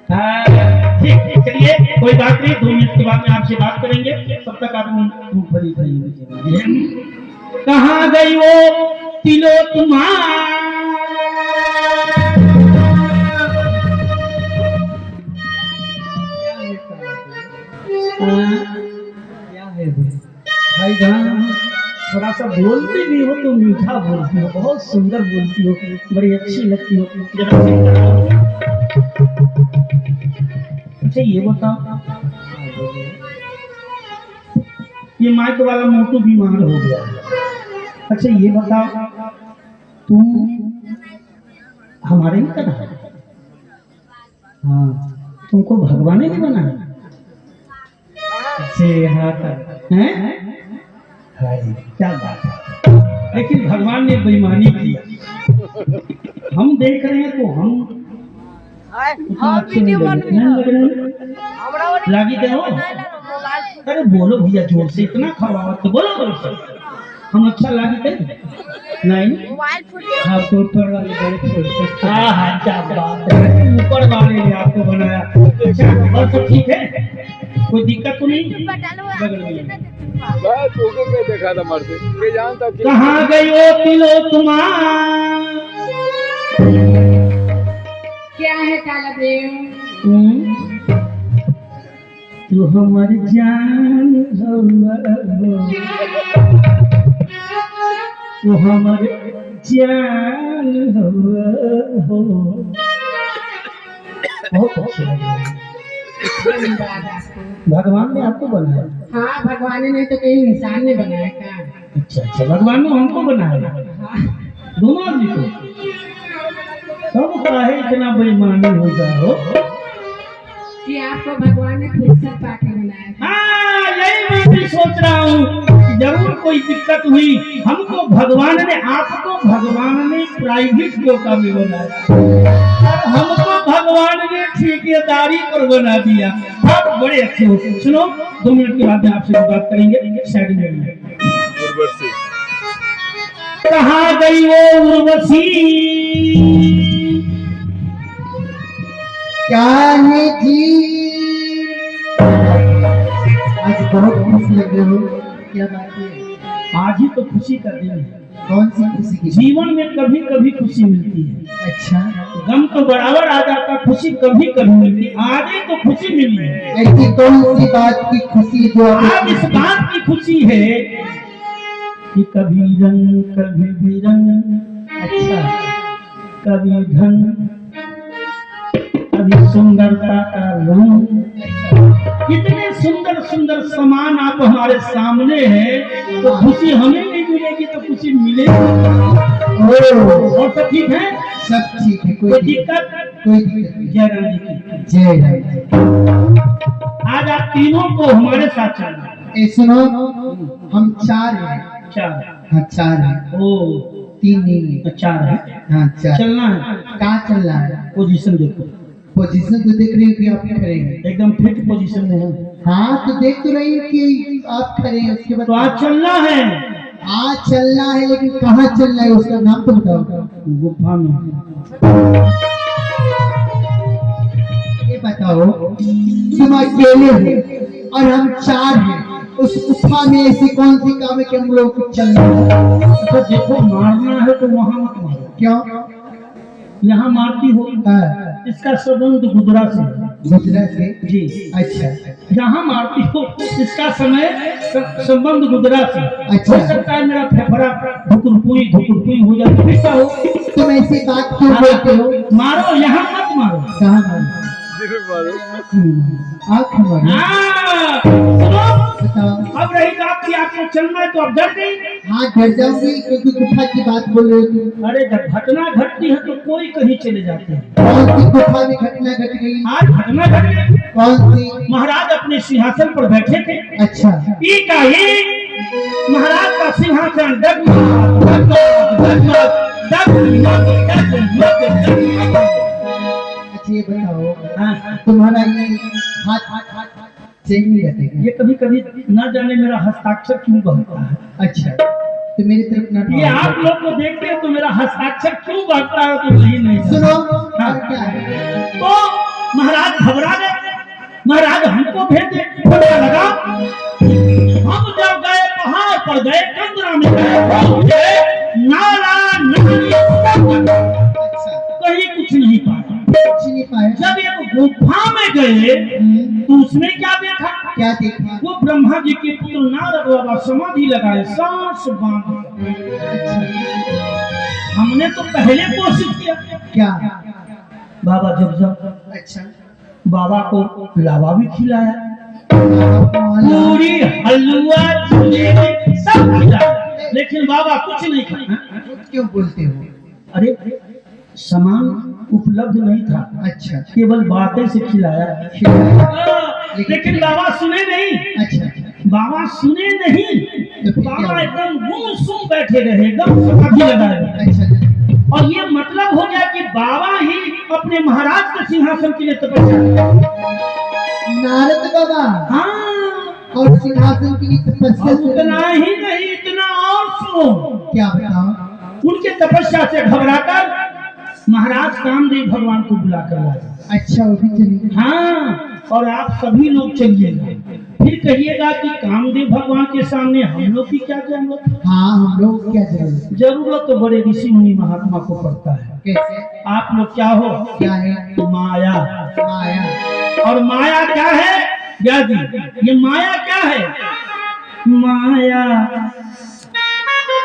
ठीक ठीक, चलिए कोई बात नहीं, 2 मिनट के बाद में आपसे बात करेंगे, तब तक आप मूंगफली खाइए। कहाँ गई वो तिलोत्तमा, क्या है भाई जान थोड़ा सा बोलती भी हो तो मीठा बोलती हो, बहुत सुंदर बोलती हो, बड़ी अच्छी लगती हो। जरा चिंता करो। अच्छा ये बताओ, ये माइक वाला मोटू बीमार हो गया है। अच्छा ये बताओ, तुम हमारे ही तरह है? हाँ, तुमको भगवान ने बनाया? जी हाँ हैं? हाय क्या बात है, लेकिन भगवान ने बेईमानी किया। हम देख रहे हैं तो हम उतना अच्छे नहीं लग रहे। लागी क्या हो? अरे बोलो भैया जोर से, इतना खड़ा तो बोलो जोर से, हम अच्छा लागी थे नहीं? हाँ तो ऊपर वाले बड़े छोटे हाँ हाँ क्या बात है, ऊपर वाले ने आपको बनाया। अच्छा और सब ठीक है, कोई दिक्कत तो नहीं? बगल में बस ओके पे देखा था मरते के जानता कि कहाँ गई वो तिलोत्तमा, क्या है काला देव? तू हमारी जान हो, तू हमारी जान हो। बहुत अच्छे लग रहे हैं। धन्यवाद आपको। भगवान ने आपको बनाया? हाँ भगवान ने तो कहीं इंसान ने बनाया का। अच्छा अच्छा, भगवान ने हमको बनाया, हाँ दोनों आदमी को। सब काहे इतना बेईमानी हो गया हो? कि आपको भगवान ने फुर्सत पाके बनाया था। हाँ यही मैं भी सोच रहा हूँ, जरूर कोई दिक्कत हुई। हमको भगवान ने, आपको भगवान ने प्राइवेट कोटा में बनाया और हमको भगवान ने ठेकेदारी पर बना दिया। आप बड़े अच्छे हो। सुनो 2 मिनट के बाद में आपसे बात करेंगे, साइड में। उर्वशी कहाँ गई वो उर्वशी, क्या है जी? आज बहुत खुश लग रहे हो, क्या बात है? आज ही तो खुशी का दिन है। कौन सी खुशी की? जीवन में कभी कभी खुशी मिलती है, अच्छा, गम तो बराबर आ जाता, खुशी कभी कभी मिलती। आज ही तो खुशी मिली है। ऐसी कौन सी बात की खुशी जो आज इस बात की खुशी है कि कभी रंग कभी बिरंग, अच्छा, कभी धन कभी सुंदरता का रंग, कितने सुंदर सुंदर सामान आप हमारे सामने हैं, तो खुशी हमें नहीं मिलेगी तो खुशी मिलेगी। और सब ठीक है? सब ठीक है, कोई दिक्कत? कोई दिक्कत नहीं। जय राम जी की जय राम। आज आप तीनों को हमारे साथ चलना है। ए सुनो, हम 4 हैं। चार? हाँ 4 हैं, ओ 3 नहीं है। 4 है, हाँ 4। चलना है। कहाँ चल रहा है? पोजीशन देखो, पोजीशन तो देख रही हो कि आप खड़े हैं? एकदम फिट पोजीशन में है। हाँ तो देख तो रही हूँ कि आप खड़े हैं, उसके बाद तो आज चलना है। आज चलना है, लेकिन कहाँ चलना है उसका नाम तो बताओ। गुफा में। ये बताओ, तुम अकेले हो और हम 4 हैं, उस गुफा में ऐसी कौन सी काम है कि हम लोग को चलना है? तो देखो मारना है तो वहां मत मारो, क्यों? यहाँ मारती हो। हाँ, इसका संबंध गुजरा से है। गुजरा से? जी अच्छा, यहाँ मारती हो, इसका समय संबंध गुजरा से। अच्छा। हो सकता है मेरा फेफड़ा धुकुरपुई हो जाए, ऐसा हो। तुम ऐसी बात क्यों बोलते हो? मारो, यहाँ मत मारो। कहाँ मारो? जिसे मारो आँख मारो। हाँ, सुनो, बताओ। अब रही बात कि आपको चलना है तो अब डर गई। हाँ डर जाऊंगी, क्योंकि गुफा की बात बोल रहे हो तुम। अरे जब घटना घटती है तो कोई कहीं चले जाते हैं। कौन सी गुफा में घटना घट गई? आज घटना घट गई। कौन सी? महाराज अपने सिंहासन पर बैठे थे, अच्छा, एकाएक महाराज का सिंहासन डगमग डगमग डगमग डगमग डगमग। अच्छा ये बताओ, हाँ, तुम्हारा ये हाथ चेंज नहीं रहता? ये कभी कभी न जाने मेरा हस्ताक्षर क्यों बहता है। अच्छा, तो मेरी तरफ ना ये आप लोग को देखते हैं तो मेरा हस्ताक्षर क्यों बहता है तो नहीं नहीं सुनो, हाँ। और क्या है? तो महाराज घबरा गए। महाराज हमको भेज दे। पता लगा हम जब गए पहाड़ पर गए, कंदरा में गए, नाला नाली कहीं कुछ नहीं पाया। कुछ नहीं पाया। जब एक गुफा में गए तो उसमें क्या देखा? क्या देखा? वो ब्रह्मा जी के पुत्र नारद बाबा समाधि लगाए, सांस बांध। हमने तो पहले कोशिश किया। क्या? बाबा जब अच्छा, बाबा को लावा भी खिलाया, पूरी पूरी हलवा जलेबी सब खिलाया, लेकिन बाबा कुछ नहीं खाया। क्यों बोलते हो? अरे सामान उपलब्ध नहीं था, अच्छा, केवल बातें से खिलाया। लेकिन बाबा सुने नहीं। अच्छा, बाबा सुने नहीं। तो बाबा एकदम गुमसुम बैठे रहे, एकदम समाधि लगाए। अच्छा, और ये मतलब हो गया कि बाबा ही अपने महाराज के सिंहासन के लिए तपस्या कर। नारद बाबा हाँ, और सिंहासन की तपस्या और उतना ही नहीं, इतना और सुनो। क्या बताओ? उनके तपस्या से घबराकर महाराज कामदेव भगवान को बुलाकर लाए। अच्छा, वो भी चली। हाँ, और आप सभी लोग चलिएगा, फिर कहिएगा कि कामदेव भगवान के सामने हम लोग की क्या जरूरत? हाँ, हम लोग क्या जरूरत? जरूरत तो बड़े ऋषि मुनि महात्मा को पड़ता है। कैसे? आप लोग क्या हो? क्या है? माया। माया। और माया क्या है? जी, ये माया क्या है? माया